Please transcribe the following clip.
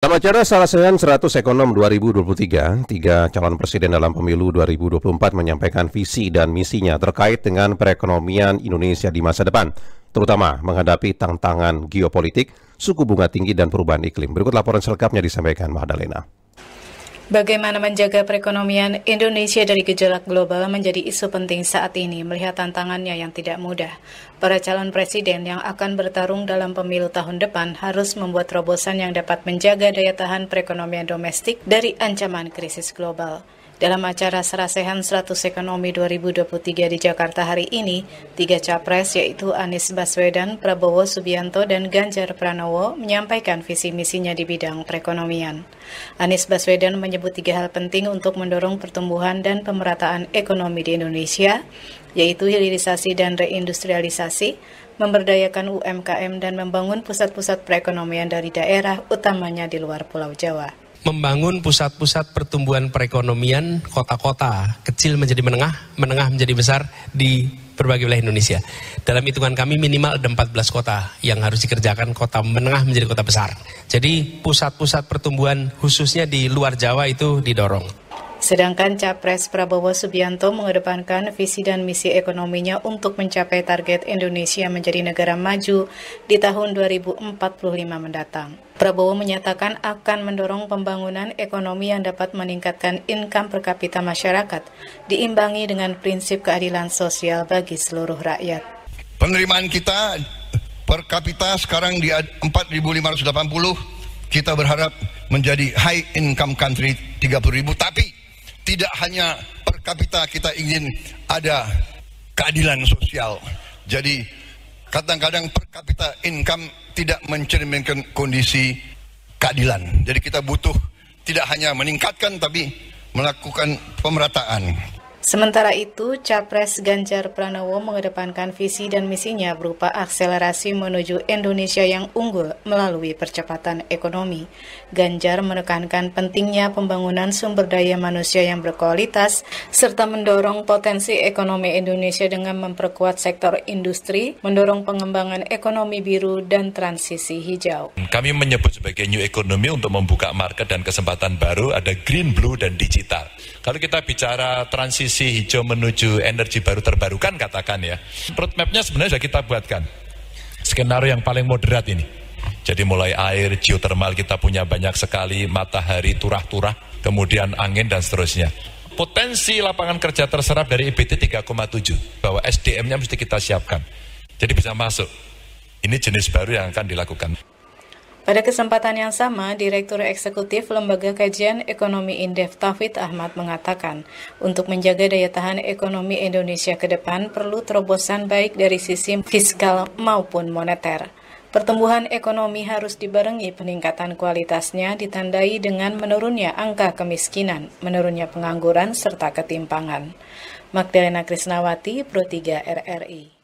Dalam acara Salasehan 100 Ekonom 2023, tiga calon presiden dalam pemilu 2024 menyampaikan visi dan misinya terkait dengan perekonomian Indonesia di masa depan, terutama menghadapi tantangan geopolitik, suku bunga tinggi, dan perubahan iklim. Berikut laporan selengkapnya disampaikan Magdalena. Bagaimana menjaga perekonomian Indonesia dari gejolak global menjadi isu penting saat ini melihat tantangannya yang tidak mudah. Para calon presiden yang akan bertarung dalam pemilu tahun depan harus membuat terobosan yang dapat menjaga daya tahan perekonomian domestik dari ancaman krisis global. Dalam acara Serasehan 100 Ekonomi 2023 di Jakarta hari ini, tiga capres yaitu Anies Baswedan, Prabowo Subianto, dan Ganjar Pranowo menyampaikan visi misinya di bidang perekonomian. Anies Baswedan menyebut tiga hal penting untuk mendorong pertumbuhan dan pemerataan ekonomi di Indonesia, yaitu hilirisasi dan reindustrialisasi, memberdayakan UMKM, dan membangun pusat-pusat perekonomian dari daerah, utamanya di luar Pulau Jawa. Membangun pusat-pusat pertumbuhan perekonomian kota-kota kecil menjadi menengah, menengah menjadi besar di berbagai wilayah Indonesia. Dalam hitungan kami minimal ada 14 kota yang harus dikerjakan kota menengah menjadi kota besar. Jadi pusat-pusat pertumbuhan khususnya di luar Jawa itu didorong. Sedangkan Capres Prabowo Subianto mengedepankan visi dan misi ekonominya untuk mencapai target Indonesia menjadi negara maju di tahun 2045 mendatang. Prabowo menyatakan akan mendorong pembangunan ekonomi yang dapat meningkatkan income per kapita masyarakat, diimbangi dengan prinsip keadilan sosial bagi seluruh rakyat. Penerimaan kita per kapita sekarang di 4.580, kita berharap menjadi high income country 30.000, tapi tidak hanya per kapita kita ingin ada keadilan sosial. Jadi kadang-kadang per kapita income tidak mencerminkan kondisi keadilan. Jadi kita butuh tidak hanya meningkatkan tapi melakukan pemerataan. Sementara itu, Capres Ganjar Pranowo mengedepankan visi dan misinya berupa akselerasi menuju Indonesia yang unggul melalui percepatan ekonomi. Ganjar menekankan pentingnya pembangunan sumber daya manusia yang berkualitas, serta mendorong potensi ekonomi Indonesia dengan memperkuat sektor industri, mendorong pengembangan ekonomi biru, dan transisi hijau. Kami menyebut sebagai new economy untuk membuka market dan kesempatan baru, ada green, blue, dan digital. Kalau kita bicara transisi hijau menuju energi baru terbarukan, katakan ya, roadmap-nya sebenarnya sudah kita buatkan. Skenario yang paling moderat ini. Jadi mulai air, geothermal kita punya banyak sekali, matahari, turah-turah, kemudian angin dan seterusnya. Potensi lapangan kerja terserap dari EBT 3,7, bahwa SDM-nya mesti kita siapkan. Jadi bisa masuk. Ini jenis baru yang akan dilakukan. Pada kesempatan yang sama, Direktur Eksekutif Lembaga Kajian Ekonomi Indef Tauhid Ahmad mengatakan, untuk menjaga daya tahan ekonomi Indonesia ke depan perlu terobosan baik dari sisi fiskal maupun moneter. Pertumbuhan ekonomi harus dibarengi peningkatan kualitasnya ditandai dengan menurunnya angka kemiskinan, menurunnya pengangguran, serta ketimpangan. Magdalena Krisnawati, Pro 3 RRI.